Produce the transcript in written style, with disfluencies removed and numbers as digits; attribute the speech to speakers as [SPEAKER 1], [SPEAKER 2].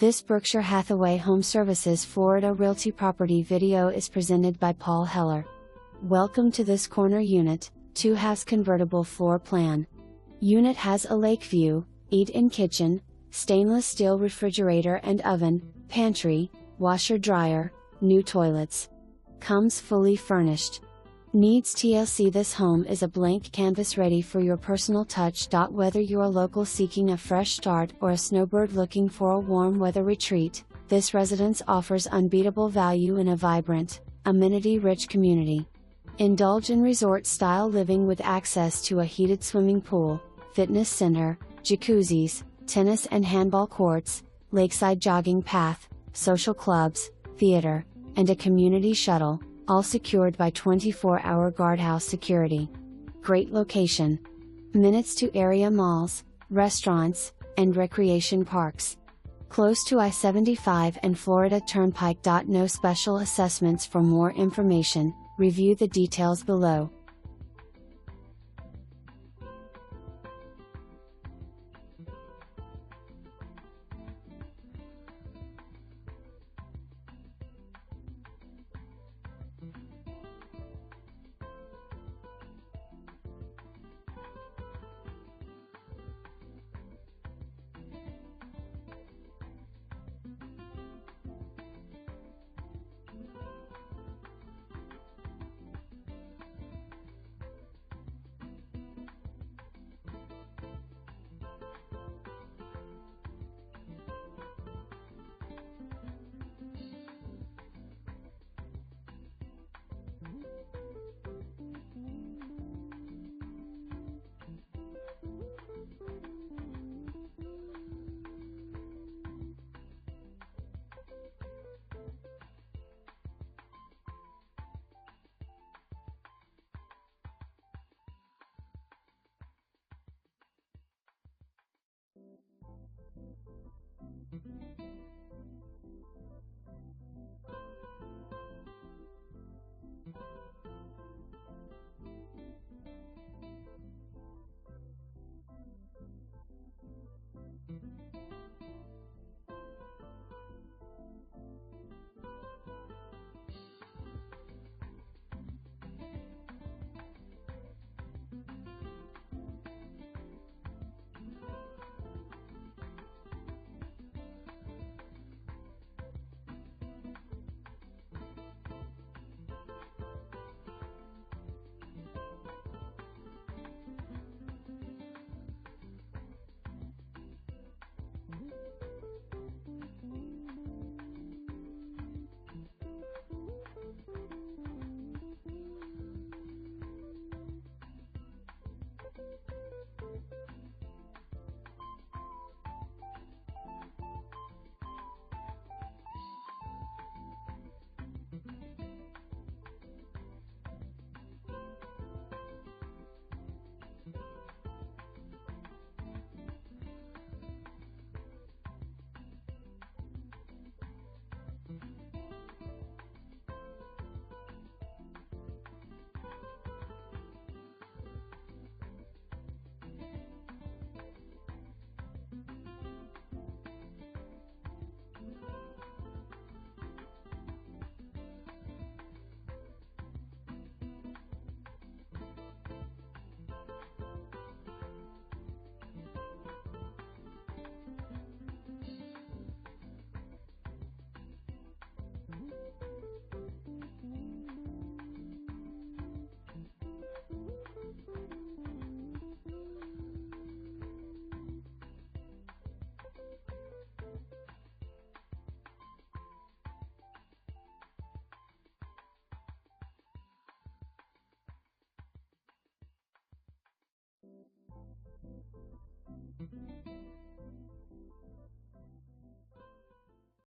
[SPEAKER 1] This Berkshire Hathaway HomeServices Florida Realty property video is presented by Paul Heller. Welcome to this corner unit, 2-house convertible floor plan. Unit has a lake view, eat-in kitchen, stainless steel refrigerator and oven, pantry, washer-dryer, new toilets. Comes fully furnished. Needs TLC. This home is a blank canvas ready for your personal touch. Whether you're a local seeking a fresh start or a snowbird looking for a warm weather retreat, this residence offers unbeatable value in a vibrant, amenity-rich community. Indulge in resort-style living with access to a heated swimming pool, fitness center, jacuzzis, tennis and handball courts, lakeside jogging path, social clubs, theater, and a community shuttle, all secured by 24-hour guardhouse security. Great location. Minutes to area malls, restaurants, and recreation parks. Close to I-75 and Florida Turnpike.No. Special assessments. For more information, review the details below.